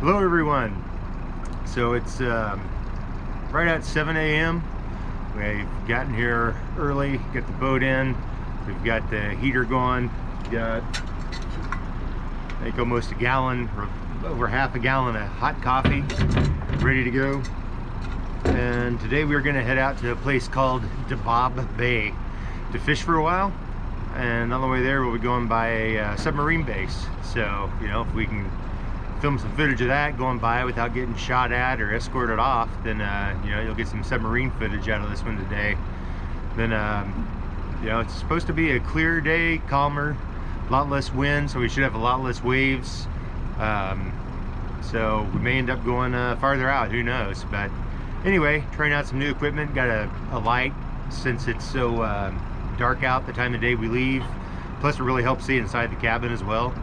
Hello everyone. So it's right at 7 a.m. We've gotten here early, got the boat in, we've got the heater going, we've got I think almost a gallon or over half a gallon of hot coffee ready to go. And today we're going to head out to a place called Dabob Bay to fish for a while, and on the way there we'll be going by a submarine base. So, you know, if we can film some footage of that going by without getting shot at or escorted off, then you know, you'll get some submarine footage out of this one today. Then you know, it's supposed to be a clear day, calmer, a lot less wind, so we should have a lot less waves. So we may end up going farther out, who knows. But anyway, trying out some new equipment. Got a light since it's so dark out the time of day we leave, plus it really helps see inside the cabin as well.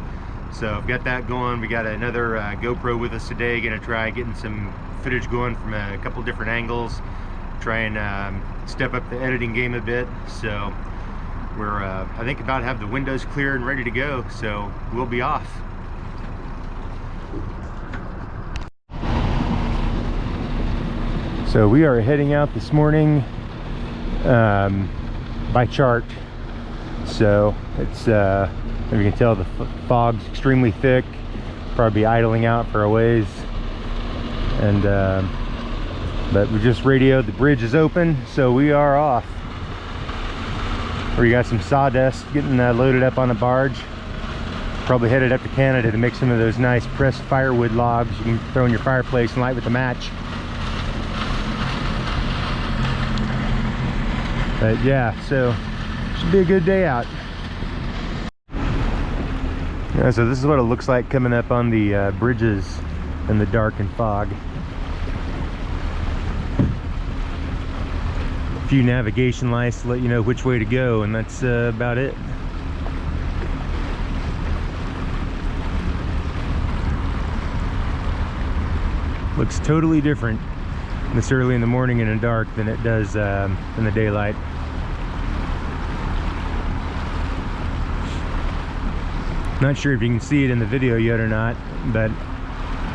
So I've got that going. We got another GoPro with us today. Gonna try getting some footage going from a couple different angles. Try and step up the editing game a bit. So we're I think about to have the windows clear and ready to go. So we'll be off. So we are heading out this morning by chart. So it's you can tell the fog's extremely thick, probably idling out for a ways, and but we just radioed the bridge is open, so we are off. We got some sawdust getting loaded up on a barge, probably headed up to Canada to make some of those nice pressed firewood logs you can throw in your fireplace and light with a match. But yeah, so should be a good day out. Yeah, so this is what it looks like coming up on the bridges in the dark and fog. A few navigation lights to let you know which way to go, and that's about it. Looks totally different this early in the morning and in the dark than it does in the daylight. Not sure if you can see it in the video yet or not, but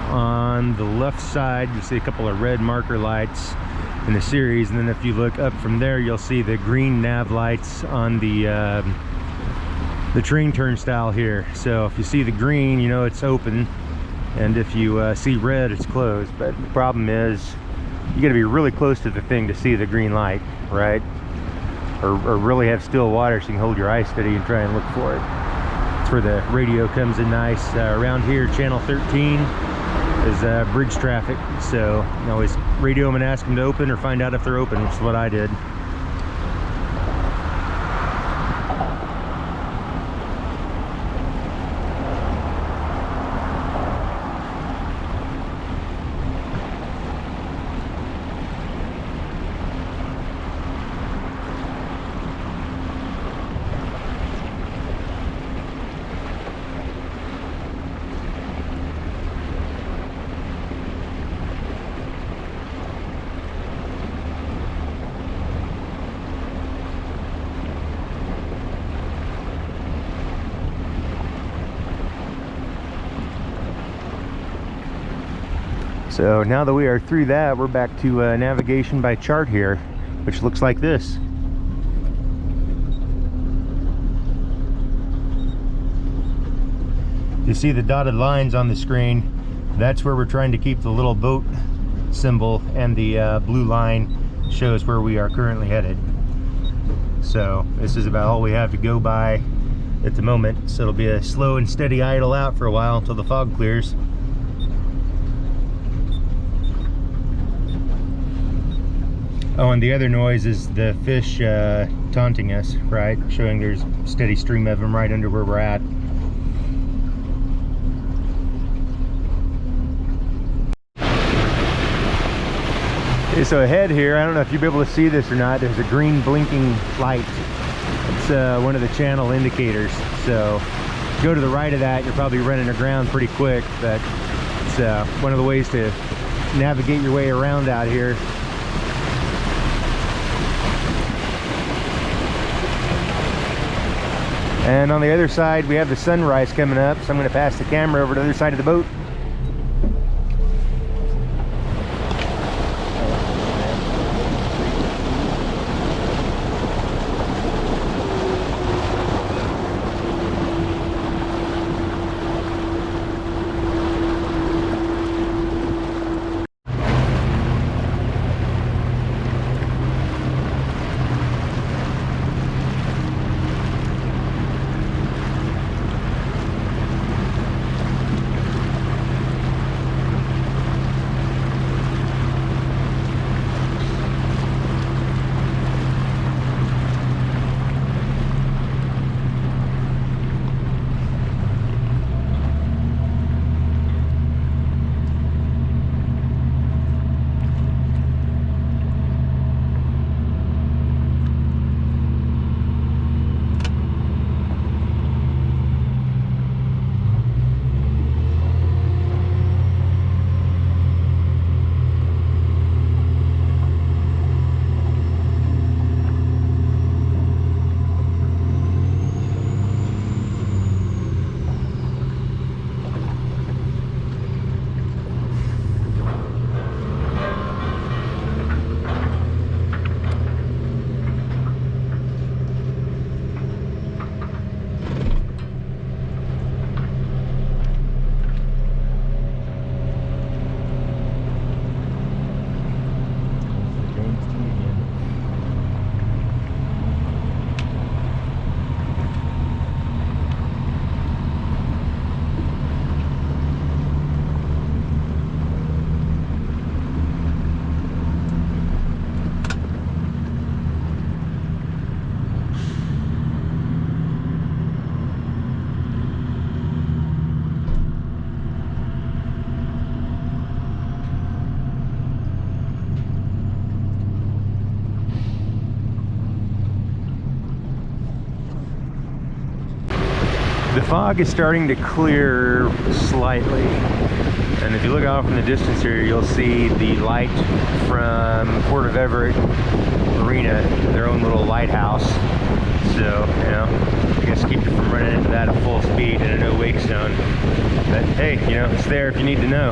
on the left side you see a couple of red marker lights in the series, and then if you look up from there you'll see the green nav lights on the train turnstile here. So if you see the green, you know it's open, and if you see red, it's closed. But the problem is you got to be really close to the thing to see the green light, right? Or really have still water so you can hold your eye steady and try and look for it. That's where the radio comes in nice. Around here, channel 13 is bridge traffic, so you can always radio them and ask them to open, or find out if they're open, which is what I did. So now that we are through that, we're back to navigation by chart here, which looks like this. You see the dotted lines on the screen, that's where we're trying to keep the little boat symbol, and the blue line shows where we are currently headed. So this is about all we have to go by at the moment, so it'll be a slow and steady idle out for a while until the fog clears. Oh, and the other noise is the fish taunting us, right? Showing there's a steady stream of them right under where we're at. Okay, so ahead here, I don't know if you'll be able to see this or not, there's a green blinking light. It's one of the channel indicators. So if you go to the right of that, you're probably running aground pretty quick, but it's one of the ways to navigate your way around out here. And on the other side, we have the sunrise coming up, so I'm going to pass the camera over to the other side of the boat. fog is starting to clear slightly, and if you look off in the distance here, you'll see the light from Port of Everett Marina, their own little lighthouse. So, you know, I guess keep it from running into that at full speed in a no wake zone. But hey, you know, it's there if you need to know.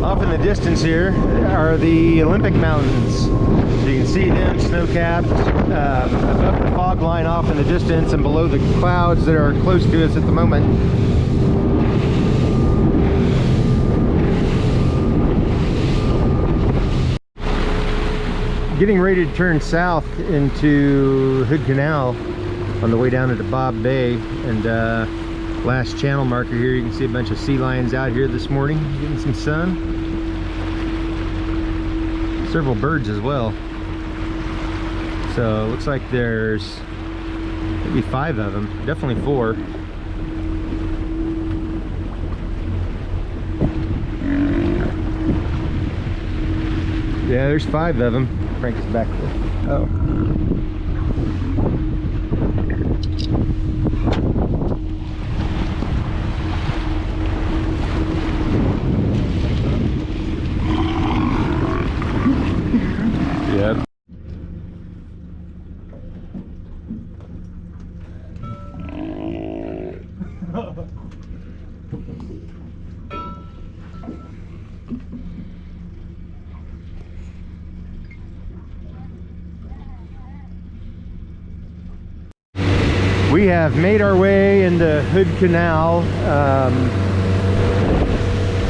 Off in the distance here are the Olympic Mountains. So you can see them snow-capped above the fog line off in the distance and below the clouds that are close to us at the moment. Getting ready to turn south into Hood Canal on the way down to Dabob Bay, and last channel marker here, you can see a bunch of sea lions out here this morning getting some sun. Several birds as well. So it looks like there's maybe 5 of them, definitely 4. Yeah, there's 5 of them. Frank is back there. Oh. Yep. We have made our way into Hood Canal.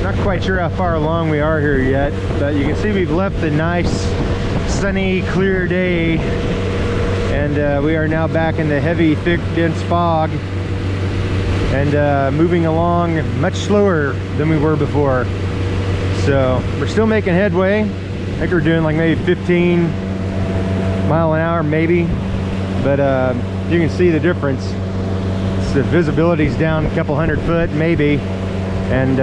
Not quite sure how far along we are here yet, but you can see we've left the nice sunny clear day, and we are now back in the heavy thick dense fog, and moving along much slower than we were before. So we're still making headway. I think we're doing like maybe 15 mile an hour maybe, but you can see the difference. The visibility's down a couple 100 foot maybe, and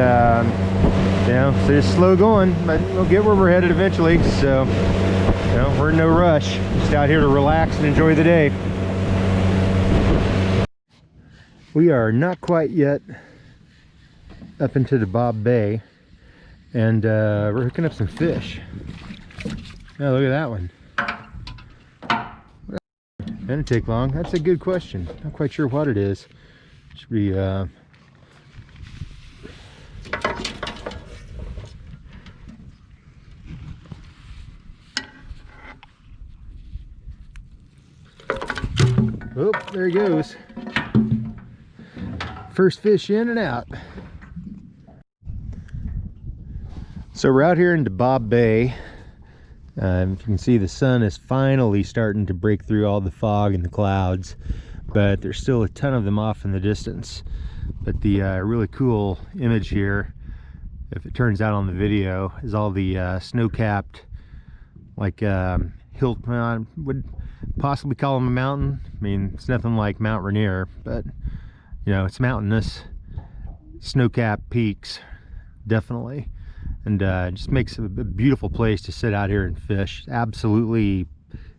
you know, so just slow going, but we'll get where we're headed eventually. So, you know, we're in no rush, just out here to relax and enjoy the day. We are not quite yet up into Dabob Bay, and we're hooking up some fish. Oh, look at that one. Didn't take long. That's a good question. Not quite sure what it is. Should be oh, there he goes. First fish in and out. So we're out here in Dabob Bay. If you can see, the sun is finally starting to break through all the fog and the clouds, but there's still a ton of them off in the distance. But the really cool image here, if it turns out on the video, is all the snow-capped, like hill, I would possibly call them a mountain. I mean, it's nothing like Mount Rainier, but you know, it's mountainous, snow-capped peaks, definitely. And it just makes a beautiful place to sit out here and fish. Absolutely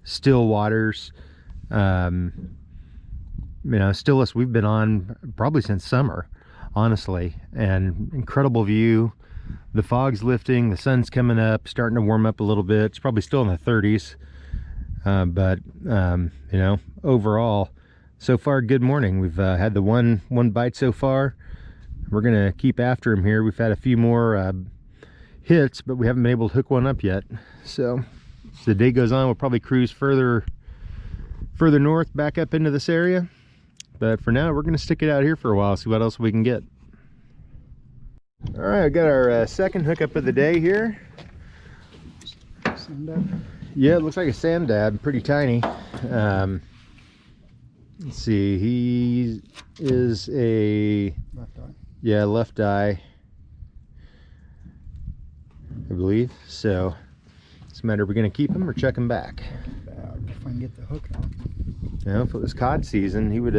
still waters. You know, stillest we've been on probably since summer, honestly. And incredible view. The fog's lifting, the sun's coming up, starting to warm up a little bit. It's probably still in the 30s. But you know, overall, so far, good morning. We've had the one bite so far. We're gonna keep after him here. We've had a few more hits, but we haven't been able to hook one up yet. So as the day goes on, we'll probably cruise further north, back up into this area. But for now, we're going to stick it out here for a while, see what else we can get. All right, I got our second hookup of the day here. Sanddab? Yeah, it looks like a Sanddab, pretty tiny. Let's see, he is a left eye. Yeah, left eye, I believe. So it's a matter of we're going to keep him or check him back. If I can get the hook out. You know, if it was cod season, he would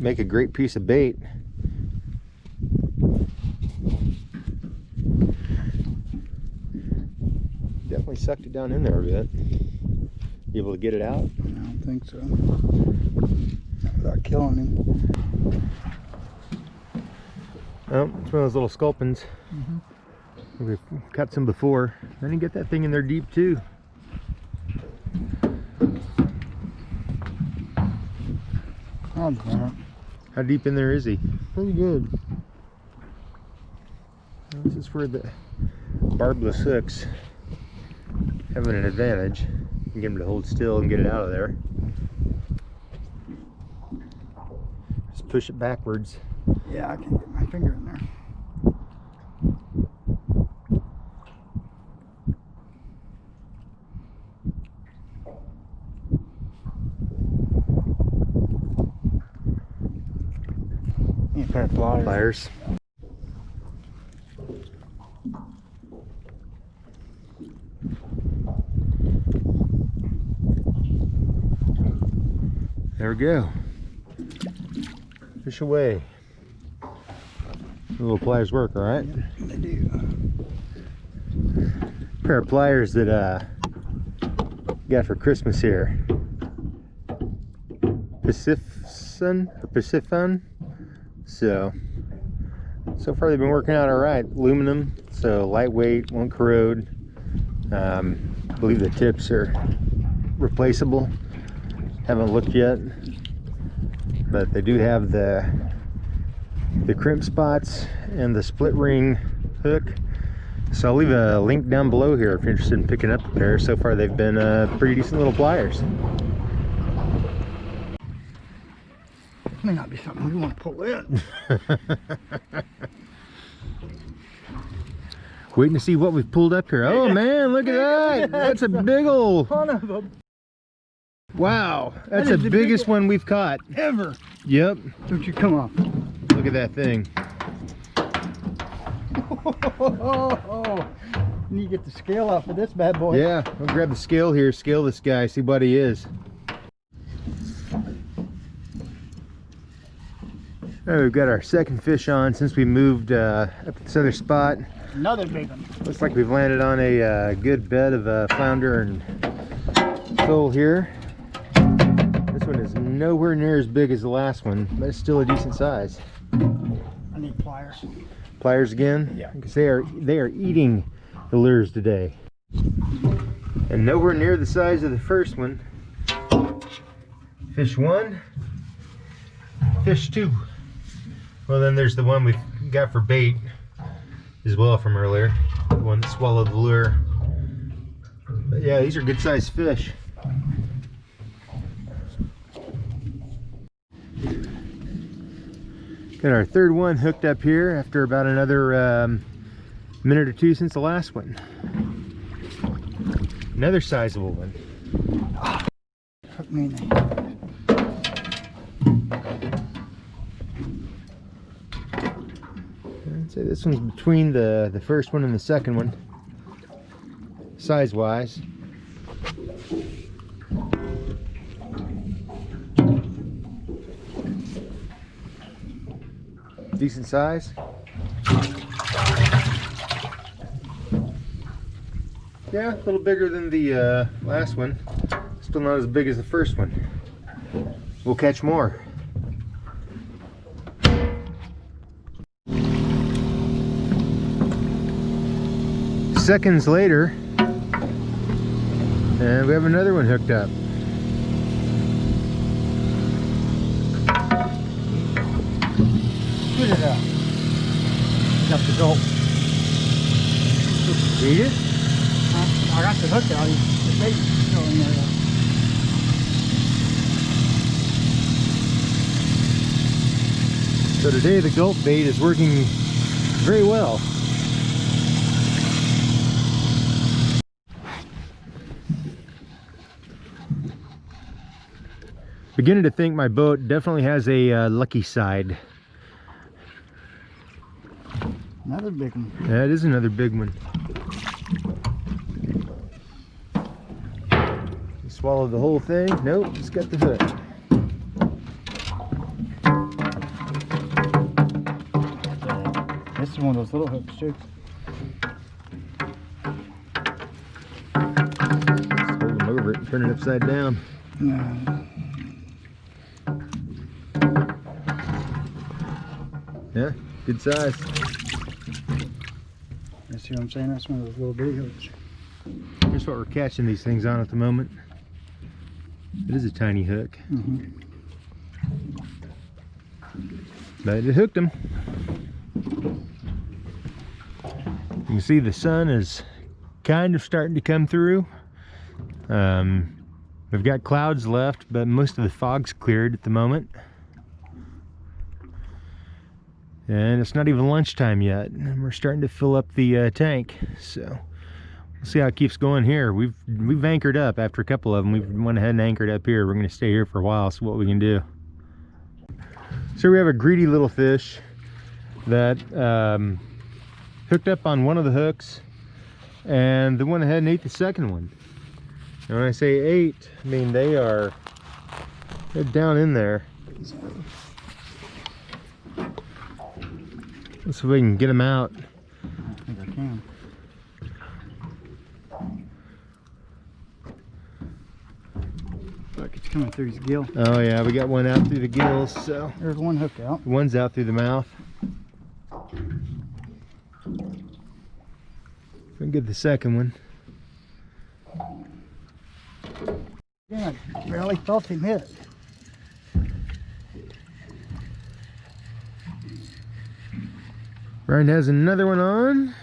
make a great piece of bait. Definitely sucked it down in there a bit. You able to get it out? I don't think so. That without killing him. Oh, it's one of those little sculpins. We've caught some before. I didn't get that thing in there deep too. Oh, How deep in there is he? pretty good. This is where the barbless hooks having an advantage. You can get him to hold still and get it out of there. Just push it backwards. Yeah, I can get my finger in there. Need a pair of pliers. Pliers. There we go. Fish away. The little pliers work, all right? Yep, they do. Pair of pliers that got for Christmas here. Pacificon. So far they've been working out all right. Aluminum, so lightweight, won't corrode. I believe the tips are replaceable. Haven't looked yet, but they do have the crimp spots and the split ring hook. So I'll leave a link down below here if you're interested in picking up a pair. So far they've been pretty decent little pliers. May not be something we want to pull in. Waiting to see what we've pulled up here. Oh man, look at that! That's a big ol'. Ton of them. Wow, that's the is the biggest one we've caught ever. Yep. Don't you come off. Look at that thing. You need to get the scale out for this bad boy. Yeah, I'll grab the scale here, scale this guy, see what he is. All right, we've got our second fish on since we moved up to this other spot. Another big one. Looks like we've landed on a good bed of flounder and sole here. This one is nowhere near as big as the last one, but it's still a decent size. I need pliers. Pliers again? Yeah. Because they are eating the lures today. And nowhere near the size of the first one. Fish one, fish two. Well, then there's the one we got for bait as well from earlier. The one that swallowed the lure. But yeah, these are good sized fish. Got our third one hooked up here after about another minute or two since the last one. Another sizable one. Hook me in the I'd say this one's between the first one and the second one, size wise. Decent size. Yeah, a little bigger than the last one. Still not as big as the first one. We'll catch more. Seconds later, and we have another one hooked up. Look at that. Got the gulp. Eat it? I got the hook out. The bait is still in there. So today the gulp bait is working very well. Beginning to think my boat definitely has a lucky side. Another big one. That is another big one. You swallowed the whole thing? Nope, it's got the hook. This is one of those little hooks too. Just hold them over it and turn it upside down. No. Yeah, good size. You see what I'm saying? That's one of those little bitty hooks. Here's what we're catching these things on at the moment. It is a tiny hook. But it hooked them. You can see the sun is kind of starting to come through. We've got clouds left, but most of the fog's cleared at the moment. And it's not even lunchtime yet, and we're starting to fill up the tank. So we'll see how it keeps going here. We've anchored up after a couple of them. We've went ahead and anchored up here. We're going to stay here for a while, see what we can do. So we have a greedy little fish that hooked up on one of the hooks and then went ahead and ate the second one. And when I say ate, I mean they're down in there. Let's see if we can get them out. I think I can. Look, it's coming through his gill. Oh yeah, we got one out through the gills, so. There's one hook out. One's out through the mouth. We can get the second one. Yeah, I barely felt him hit. Ryan has another one on.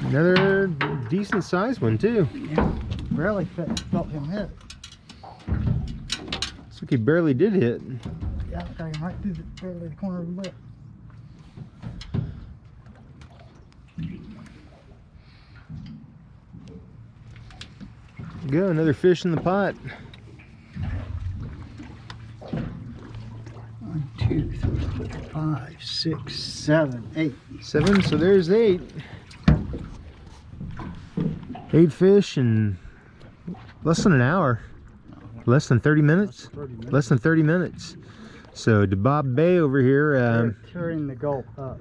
Another decent sized one too. Yeah, barely felt him hit. Looks like he barely did hit. Yeah, I got him right through barely the corner of the lip. Go, another fish in the pot. 1, 2, 3, 4, 5, 6, 7, 8. 7, so there's 8. 8 fish in less than an hour. Less than 30 minutes? Less than 30 minutes. So Dabob Bay over here Tearing the gulp up.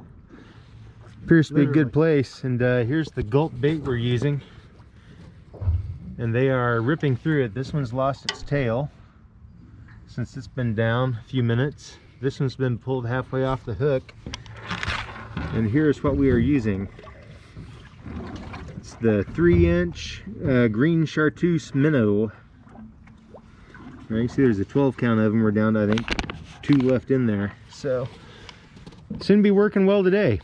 appears to be a good place. And here's the gulp bait we're using. And they are ripping through it. This one's lost its tail since it's been down a few minutes. This one's been pulled halfway off the hook. And here's what we are using. It's the 3-inch green chartreuse minnow. Now you see there's a 12 count of them. We're down to, I think, 2 left in there. So, shouldn't be working well today.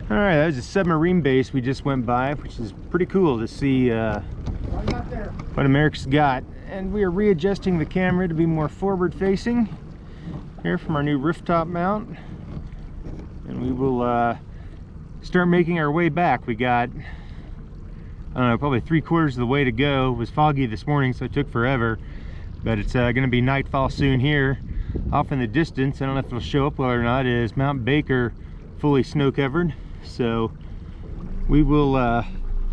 All right, that was a submarine base we just went by, which is pretty cool to see what America's got. And we are readjusting the camera to be more forward facing here from our new rooftop mount. And we will start making our way back. We got, I don't know, probably 3/4 of the way to go. It was foggy this morning, so it took forever. But it's going to be nightfall soon here. Off in the distance, I don't know if it'll show up well or not, is Mount Baker fully snow covered. So we will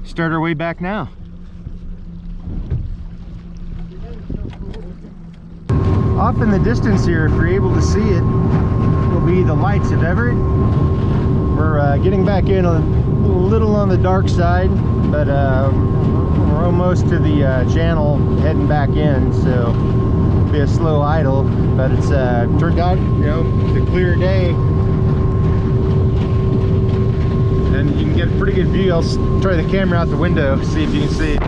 start our way back now. Off in the distance here, if you're able to see it, will be the lights of Everett. We're getting back in a little on the dark side, but we're almost to the channel heading back in, so it'll be a slow idle. But it's turned out, you know, it's a clear day, and you can get a pretty good view. I'll try the camera out the window, see if you can see it.